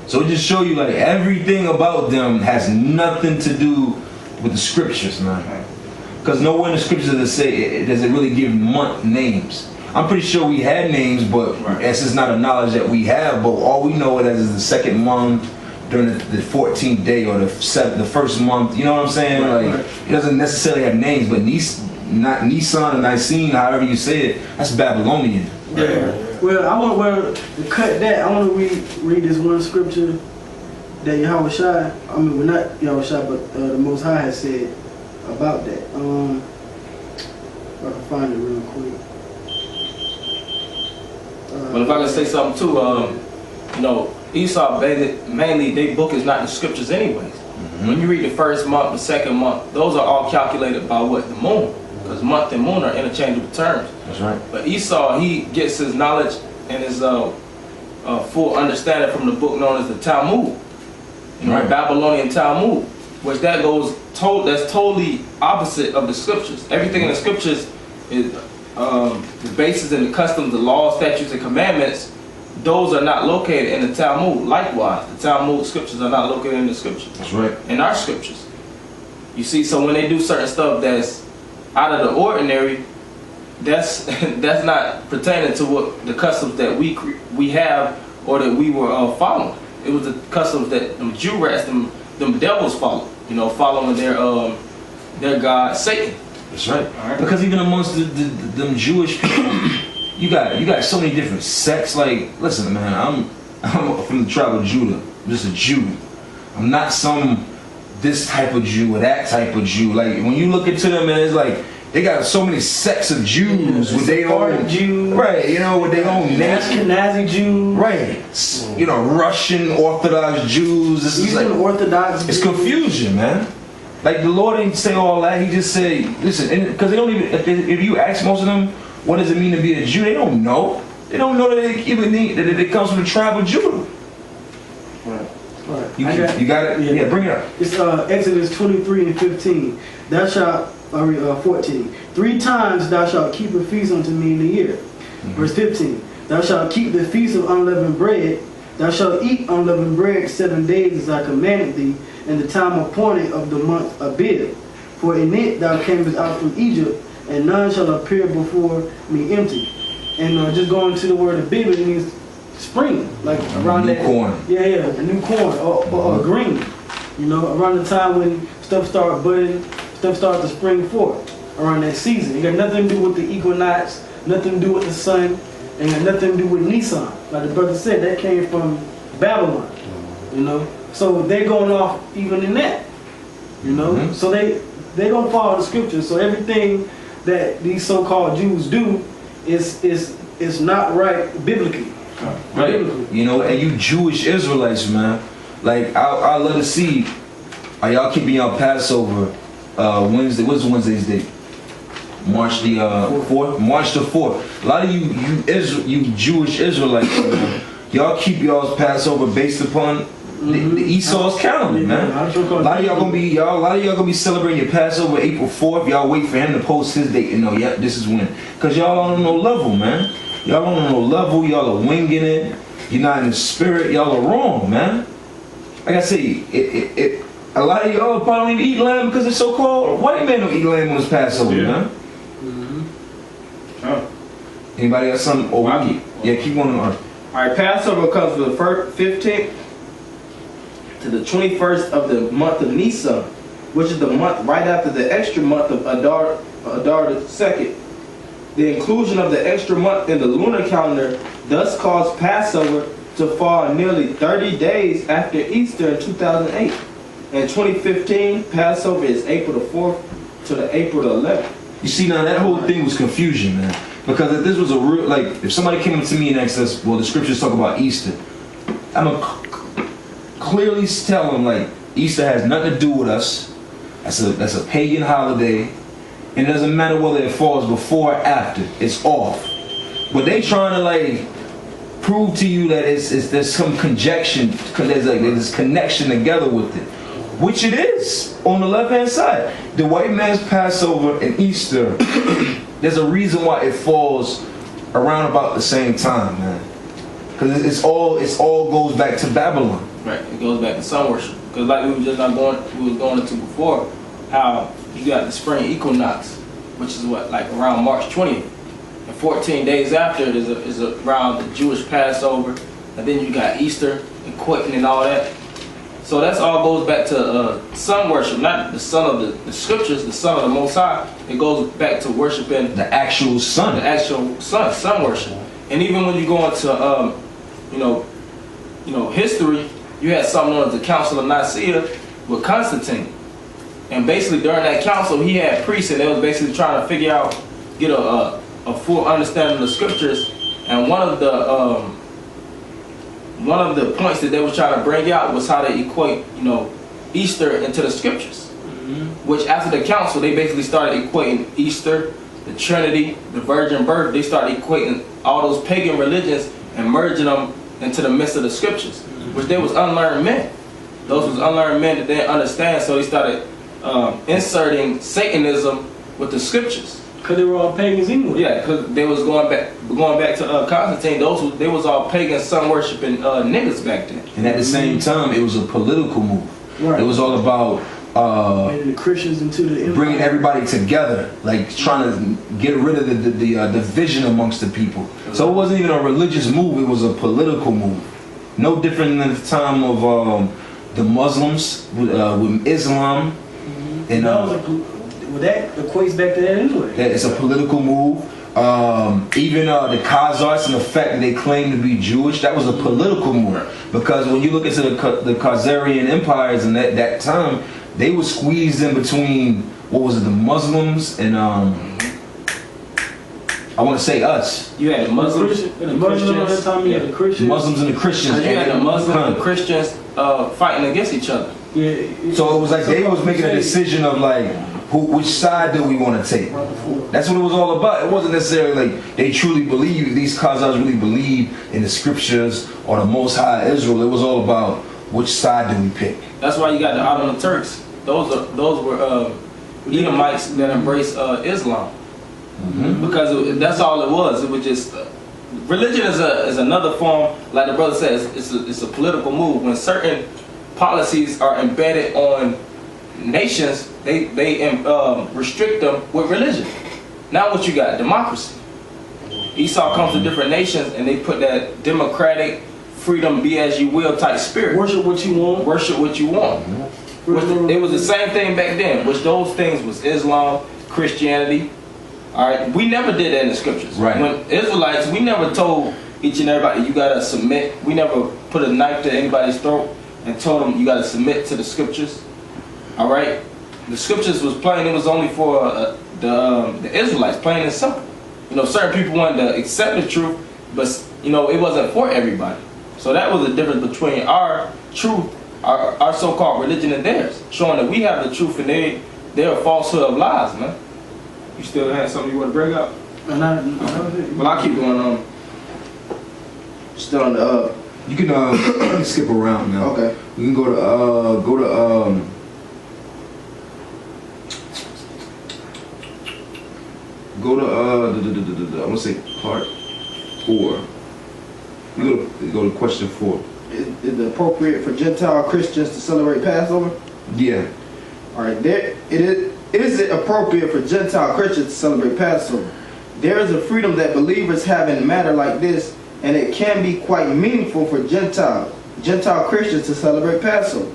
So it just show you like everything about them has nothing to do with the scriptures, man. Because nowhere in the scriptures does it really give month names. I'm pretty sure we had names, but it's just not a knowledge that we have. But all we know it as is the second month during the 14th day or the first month. You know what I'm saying? Like it doesn't necessarily have names, but Nisan and Nicene, however you say it, that's Babylonian. Yeah. Well, I want to cut that. I want to read this one scripture that Yahweh Shai, I mean, well, not Yahweh Shai, but the Most High has said about that. If I can find it real quick. But if I can say something too, you know, Esau mainly their book is not the scriptures anyways. When you read the first month, the second month, those are all calculated by what? The moon. Because month and moon are interchangeable terms. That's right. But Esau, he gets his knowledge and his full understanding from the book known as the Talmud. You know, Babylonian Talmud. Which that's totally opposite of the scriptures. Everything in the scriptures is the basis and the customs, the laws, statutes, and commandments. Those are not located in the Talmud. Likewise, the Talmud scriptures are not located in the scriptures. That's right. In our scriptures. You see, so when they do certain stuff that's out of the ordinary, that's not pertaining to what the customs that we have or that we were following. It was the customs that them Jew rats, them devils follow. You know, following their god Satan. That's right. Because even amongst them Jewish people, you got so many different sects. Like, listen, man, I'm from the tribe of Judah. I'm just a Jew. I'm not this type of Jew or that type of Jew. Like when you look into them, and it's like they got so many sects of Jews with their own Jews, right? You know, with their own Ashkenazi Jews, right? You know, Russian Orthodox Jews. This is like Orthodox. It's confusion, man. Like the Lord didn't say all that. He just said, listen, because they don't even. If you ask most of them, what does it mean to be a Jew? They don't know. They don't know that it comes from the tribe of Judah. Right. You got it? Yeah, bring it up. It's Exodus 23 and 15. Thou shalt, 14. 3 times thou shalt keep a feast unto me in the year. Verse 15. Thou shalt keep the feast of unleavened bread. Thou shalt eat unleavened bread 7 days as I commanded thee, in the time appointed of the month Abib. For in it thou camest out from Egypt, and none shall appear before me empty. And just going to the word Abib, it means spring, like around new that corn. Yeah, the new corn or green. You know, around the time when stuff start budding, stuff start to spring forth. Around that season, it got nothing to do with the equinox, nothing to do with the sun, and got nothing to do with Nisan. Like the brother said, that came from Babylon. You know, so they're going off even in that. You know, so they don't follow the scriptures. So everything that these so-called Jews do is not right biblically. Right. You know, and you Jewish Israelites, man. Like I love to see. Are y'all keeping y'all Passover Wednesday? What's Wednesday's date? March the 4th. March the 4th. A lot of you Jewish Israelites, man, y'all keep y'all's Passover based upon the Esau's calendar, man. A lot of y'all gonna be celebrating your Passover April 4th. Y'all wait for him to post his date and know, yep, this is when. Cause y'all on no level, man. Y'all on no level. Y'all are winging it. You're not in the spirit. Y'all are wrong, man. Like I say, a lot of y'all probably don't even eat lamb because it's so cold. White men don't eat lamb when it's Passover, man. Anybody got something? Yeah, keep going on. Alright, Passover comes from the 15th to the 21st of the month of Nisan, which is the month right after the extra month of Adar the 2nd. The inclusion of the extra month in the lunar calendar thus caused Passover to fall nearly 30 days after Easter in 2008. In 2015, Passover is April the 4th to the April the 11th. You see, now that whole thing was confusion, man. Because if this was a real, like, if somebody came up to me and asked us, well, the scriptures talk about Easter, I'm going to clearly tell them, like, Easter has nothing to do with us. That's a pagan holiday. And it doesn't matter whether it falls before or after. It's off. But they trying to, like, prove to you that there's some conjunction, there's this connection together with it. Which it is, on the left-hand side. The white man's Passover and Easter, there's a reason why it falls around about the same time, man. because it's all goes back to Babylon. Right. It goes back to sun worship. Because like we was going into before, how you got the spring equinox, which is what, like around March 20th. And 14 days after is around the Jewish Passover. And then you got Easter and quitting and all that. So that's all goes back to sun worship, not the son of the scriptures, the son of the Most High. It goes back to worshiping The actual sun. the actual sun worship. And even when you go into history, you had something known as the Council of Nicaea with Constantine. And basically during that council, he had priests, and they was basically trying to figure out, get a full understanding of the scriptures. And one of the points that they were trying to bring out was how to equate, Easter into the scriptures. Which after the council, they basically started equating Easter, the Trinity, the virgin birth. They started equating all those pagan religions and merging them into the midst of the scriptures, which they was unlearned men. Those was unlearned men that didn't understand, so they started inserting Satanism with the scriptures. Because they were all pagans anyway. Yeah, because they was going back to Constantine. They was all pagan, sun worshiping niggas back then. And at the same time, it was a political move. Right. It was all about bringing the Christians into the empire. bringing everybody together, like trying to get rid of the division amongst the people. So it wasn't even a religious move; it was a political move. No different than the time of the Muslims with Islam, and that equates back to that anyway. it's a political move. Even the Khazars and the fact that they claim to be Jewish, that was a political move. Because when you look into the Khazarian empires in that time, they were squeezed in between, what was it, the Muslims and I want to say us. You had the Muslims, the Muslims at that time. You had the Christians. Muslims and the Christians. You had the Muslims and the Christians fighting against each other. Yeah. So it was like they was making a decision of like, which side do we want to take? That's what it was all about. It wasn't necessarily like they truly believe, these Khazars really believe in the scriptures or the Most High Israel. It was all about which side do we pick. That's why you got the Ottoman Turks. Those were Edomites that embraced Islam. Because that's all it was. It was just religion is another form. Like the brother says, it's a political move. When certain policies are embedded on nations, they restrict them with religion. Now what you got? Democracy. Esau comes to different nations and they put that democratic, freedom, be as you will type spirit. Worship what you want. Worship what you want. It was the same thing back then, which those things was Islam, Christianity. All right, we never did that in the scriptures. Right. When Israelites, we never told each and everybody you gotta submit. We never put a knife to anybody's throat and told them you gotta submit to the scriptures. All right, the scriptures was plain. It was only for the Israelites, plain and simple. Certain people wanted to accept the truth, but it wasn't for everybody. So that was the difference between our truth, our so-called religion, and theirs, showing that we have the truth and they're a falsehood of lies, man. You still have something you want to bring up? Well, I'll keep going on. Still on the You can skip around now. Okay. You can go to I want to say part 4. You go to question 4. Is it appropriate for Gentile Christians to celebrate Passover? Yeah. All right. Is it appropriate for Gentile Christians to celebrate Passover? There is a freedom that believers have in a matter like this, and it can be quite meaningful for Gentile Christians to celebrate Passover.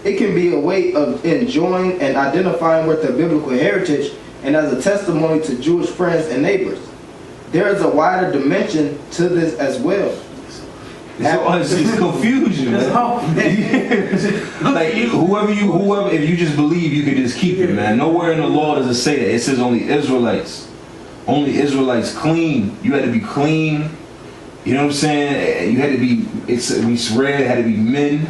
It can be a way of enjoying and identifying with their biblical heritage and as a testimony to Jewish friends and neighbors. There is a wider dimension to this as well. It's confusion, man. Like whoever, if you just believe, you can just keep it, man. Nowhere in the law does it say that. It says only Israelites clean. You had to be clean. You know what I'm saying? You had to be. We read it had to be men,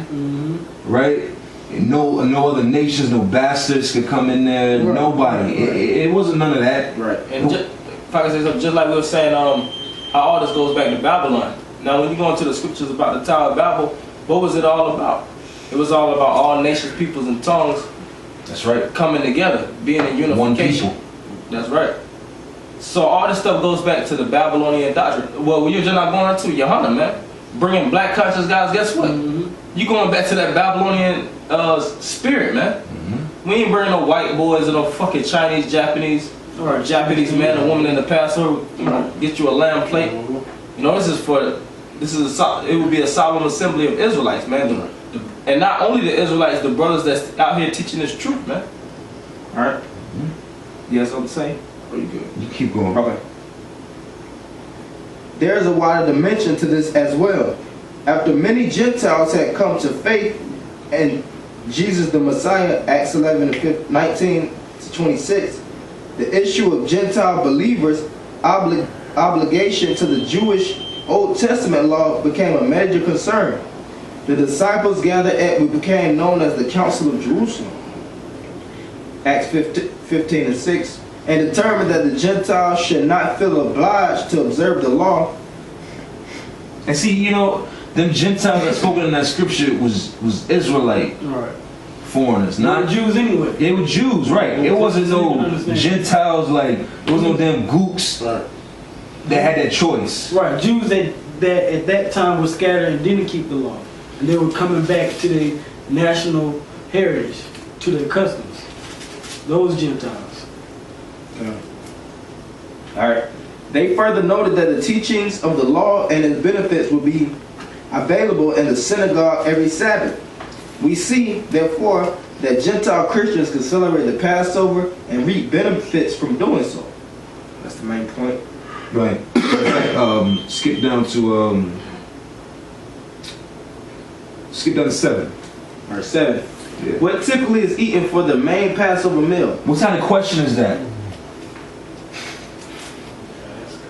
right? No other nations, no bastards could come in there. Right. Nobody. Right. It wasn't none of that. Right. And if I can say something, just like we were saying, how all this goes back to Babylon. Now, when you go into the scriptures about the Tower of Babel, what was it all about? It was all about all nations, peoples, and tongues. That's right. Coming together, being in unification. One people. That's right. So all this stuff goes back to the Babylonian doctrine. Well, you're just not going into Johanna, man. bringing black conscious guys, guess what? You going back to that Babylonian spirit, man. We ain't bringing no white boys or no fucking Chinese, Japanese, or Japanese man or woman in the Passover. You know, get you a lamb plate. You know, it would be a solemn assembly of Israelites, man. And not only the Israelites, the brothers that's out here teaching this truth, man. All right. You have something to say? Or you good? You keep going. Okay. There is a wider dimension to this as well. After many Gentiles had come to faith in Jesus the Messiah, Acts 11:19 to 26, the issue of Gentile believers' obligation to the Jewish Old Testament law became a major concern. The disciples gathered at what became known as the Council of Jerusalem, Acts 15:6, and determined that the Gentiles should not feel obliged to observe the law. And see, you know, them Gentiles that spoken in that scripture was Israelite foreigners, not Jews anyway. They were Jews, right? It wasn't no Gentiles like there was no damn gooks that had that choice. Right, Jews that at that time were scattered and didn't keep the law, and they were coming back to their national heritage, to their customs. Those Gentiles. All right. They further noted that the teachings of the law and its benefits would be available in the synagogue every Sabbath. We see, therefore, that Gentile Christians can celebrate the Passover and reap benefits from doing so. That's the main point. Right. Skip down to 7. Verse 7. Yeah. What typically is eaten for the main Passover meal? What kind of question is that?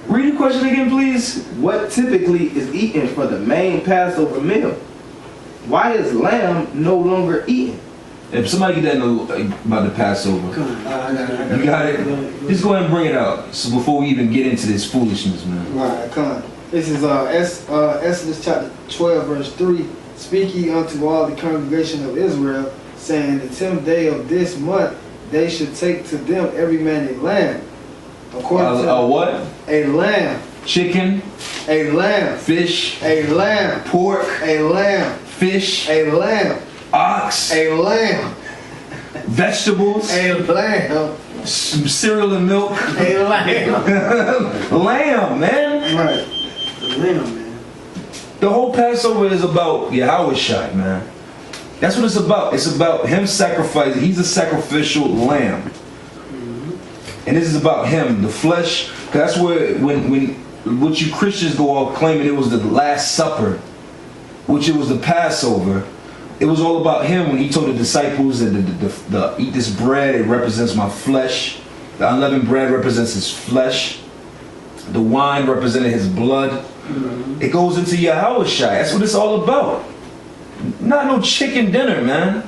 Read the question again, please. What typically is eaten for the main Passover meal? Why is lamb no longer eaten? If somebody get that know about the Passover, Come on, I got you got it. Just go ahead and bring it out. So before we even get into this foolishness, man. Alright, come on. This is Exodus chapter 12, verse 3. Speak ye unto all the congregation of Israel, saying, the 10th day of this month they should take to them every man a lamb. According to what? A lamb. Chicken, A lamb. fish, A lamb. pork, A lamb. fish, A lamb. ox, A lamb. vegetables, A lamb. some cereal and milk. A lamb. Lamb, man. Right. the lamb, man. The whole Passover is about Yahweh Shai, man. That's what it's about. It's about him sacrificing. He's a sacrificial lamb. And this is about him, the flesh. 'Cause that's where, when what you Christians go off claiming it was the Last Supper, which it was the Passover. It was all about him when he told the disciples that the eat this bread, it represents my flesh. The unleavened bread represents his flesh. The wine represented his blood. It goes into Yahweh Shai. That's what it's all about. Not no chicken dinner, man.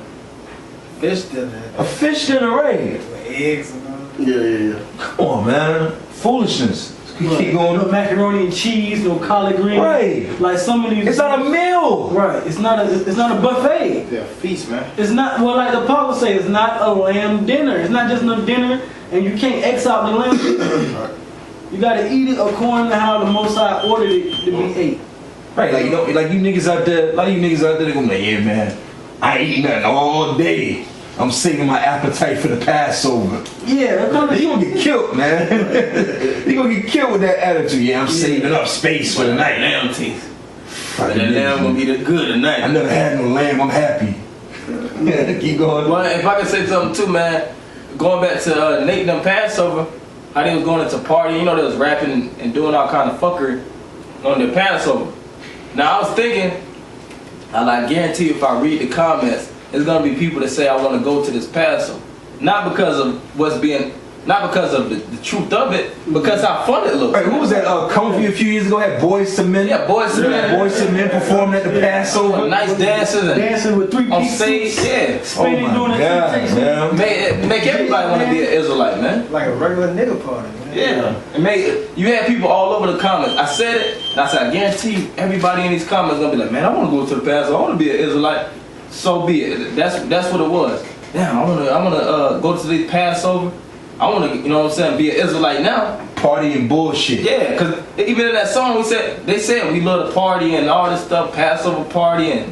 Fish dinner. A fish dinner, right? With eggs and all. Yeah. Come on, man. Foolishness. Keep going. No macaroni and cheese, no collard greens. Right. Like some of these. It's not a meal. Right. It's not a buffet. They're a feast, man. It's not, well, like the Apostle say, it's not a lamb dinner. It's not just no dinner, and you can't X out the lamb. You gotta eat it according to how the Most High ordered it to be ate. Right, like, you know, like you niggas out there, a lot of you niggas out there, they gonna be like, yeah, man, I ain't eating nothing all day. I'm saving my appetite for the Passover. Yeah, that kind of. He gonna get killed, man. He gonna get killed with that attitude. Yeah, I'm saving up space for the night. Lamb teeth. Fucking That lamb gonna be the good tonight. I never had no lamb. I'm happy. Keep going. Well, if I can say something too, man, going back to Nate and them Passover, how they was going into party, you know, they was rapping and doing all kind of fuckery on their Passover. Now I was thinking, I guarantee you if I read the comments, there's gonna be people that say I want to go to this Passover, not because of not because of the truth of it, because how fun it looks. Right, who was that? Comfy a few years ago had Boys to Men. Yeah, Boys to Men. Boys to Men performing at the Passover. Nice dances and Dancing with on three-piece stage, suits. yeah. Spinning, Oh doing my the God, temptation. man. Make everybody want to be an Israelite, man. Like a regular nigga party, man. Yeah, and you had people all over the comments. I said it, and I said I guarantee you, everybody in these comments gonna be like, man, I want to go to the Passover. I want to be an Israelite. So be it. That's what it was. Damn, I wanna go to the Passover. I wanna, you know what I'm saying, be an Israelite now. party and bullshit. Yeah, because even in that song, they said we love to party and all this stuff, Passover party, and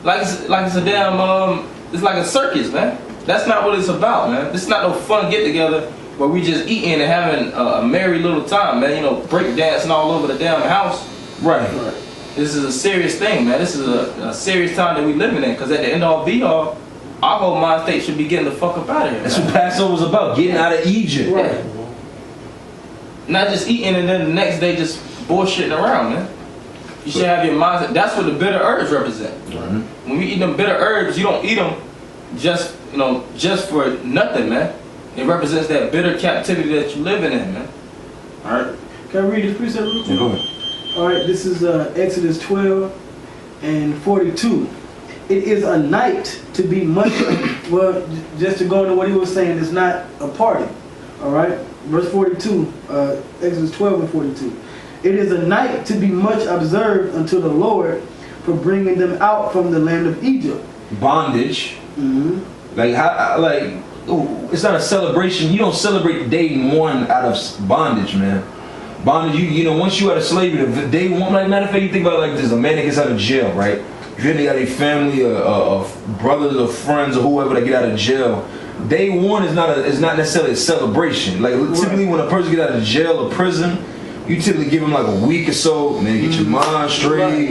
like it's a damn, it's like a circus, man. That's not what it's about, man. This is not no fun get together where we just eating and having a merry little time, man. You know, break dancing all over the damn house. Right. This is a serious thing, man. This is a serious time that we living in. Because at the end of be all, our whole mind state should be getting the fuck up out of here. That's what Passover's about, getting out of Egypt. Right. Not just eating and then the next day just bullshitting around, man. You should have your mindset. That's what the bitter herbs represent. When you eat them bitter herbs, you don't eat them just, you know, just for nothing, man. It represents that bitter captivity that you're living in, man. All right. Can I read this precept real quick? Go ahead. All right, this is Exodus 12 and 42. It is a night to be much, well, just to go into what he was saying, it's not a party. All right, verse 42, Exodus 12 and 42. It is a night to be much observed unto the Lord for bringing them out from the land of Egypt. Bondage. Like, it's not a celebration. You don't celebrate day one out of bondage, man. Bondage, you know, once you out of slavery, the day one, like, matter of fact, you think about it like this: a man that gets out of jail, right? If they got a family, of brothers or friends or whoever that get out of jail, day one is not necessarily a celebration. Like, typically when a person get out of jail or prison, you typically give them like a week or so, man, get your mind straight,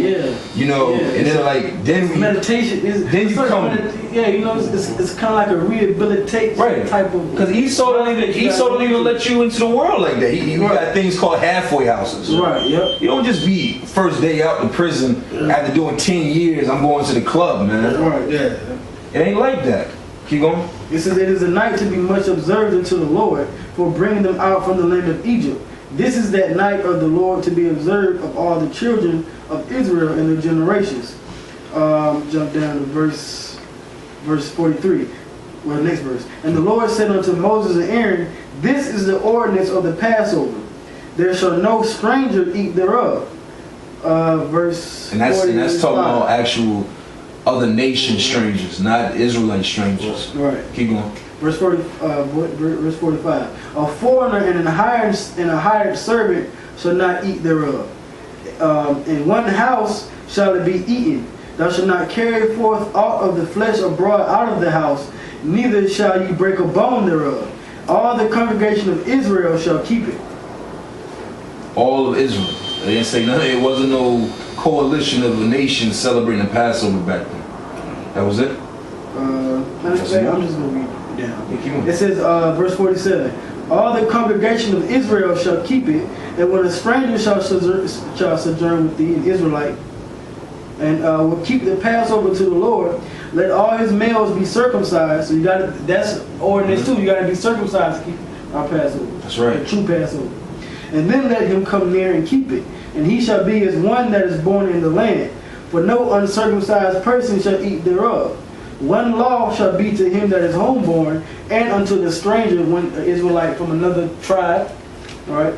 you know, and then like, then meditation is, then you come, you know, it's kind of like a rehabilitation type of. Because Esau don't even let you into the world like that. You got things called halfway houses. Right. Yep. You don't just be first day out in prison after doing 10 years. I'm going to the club, man. Right. Yeah. It ain't like that. Keep going. It says it is a night to be much observed unto the Lord for bringing them out from the land of Egypt. This is that night of the Lord to be observed of all the children of Israel in their generations. Jump down to verse 43. Well, next verse. And the Lord said unto Moses and Aaron, this is the ordinance of the Passover. There shall no stranger eat thereof. Verse. And that's talking about actual other nation strangers, not Israelite strangers. Right. Keep going. Verse 45. A foreigner and a hired servant shall not eat thereof. In one house shall it be eaten. Thou shalt not carry forth aught of the flesh abroad out of the house, neither shall ye break a bone thereof. All the congregation of Israel shall keep it. All of Israel. They didn't say nothing. It wasn't no coalition of a nation celebrating the Passover back then. That was it? I'm just going to read it down. It says, verse 47, all the congregation of Israel shall keep it, and when a stranger shall sojourn with thee, an Israelite, and will keep the Passover to the Lord, let all his males be circumcised. So that's ordinance too. You got to be circumcised to keep our Passover. That's right. The true Passover. And then let him come near and keep it. And he shall be as one that is born in the land. For no uncircumcised person shall eat thereof. One law shall be to him that is homeborn, and unto the stranger, one Israelite from another tribe, right,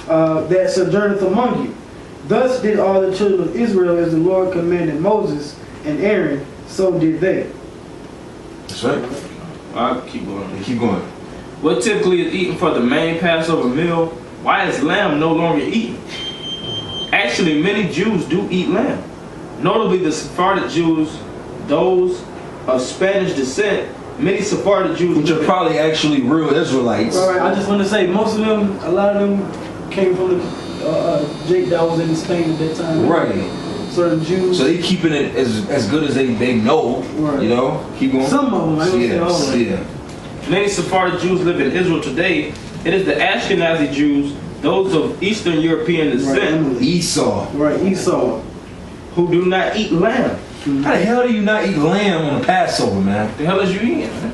that sojourneth among you. Thus did all the children of Israel as the Lord commanded Moses and Aaron, so did they. That's right. I'll keep going. Keep going. What typically is eaten for the main Passover meal? Why is lamb no longer eaten? Actually, many Jews do eat lamb. Notably, the Sephardic Jews, those of Spanish descent, many Sephardic Jews, which are probably actually real Israelites. All right, I just want to say, most of them, a lot of them came from the Jake that was in Spain at that time. Right. Certain Jews. So they keeping it as good as they know. Right. You know. Keep going. Some of them. I don't say all of them. Many Sephardic Jews live in Israel today. It is the Ashkenazi Jews, those of Eastern European descent. Right, Esau. Right, Esau. Who do not eat lamb. How the hell do you not eat lamb on Passover, man? The hell is you eating, man?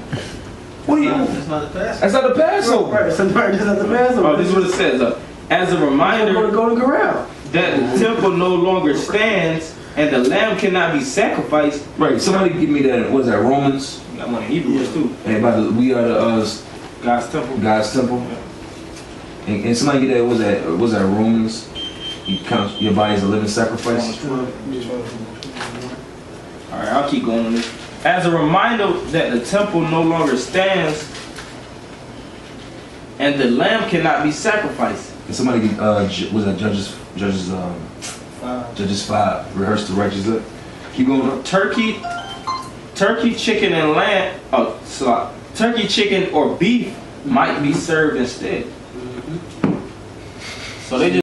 What are you? That's not the Passover. That's not the Passover. Right, that's not the Passover. Oh, this is what it says. As a reminder, go to corral. That the temple no longer stands and the lamb cannot be sacrificed. Right. Somebody give me that. What is that? Romans. You got one in Hebrews too. And we are God's temple. God's temple. Yeah. And somebody get that. Was that Romans? You count your body as a living sacrifice. All right, I'll keep going on this. As a reminder that the temple no longer stands and the lamb cannot be sacrificed. And somebody get, was that Judges 5, rehearse the righteous up. Keep going up. Turkey, chicken, and lamb. Turkey, chicken, or beef might be served instead. So they just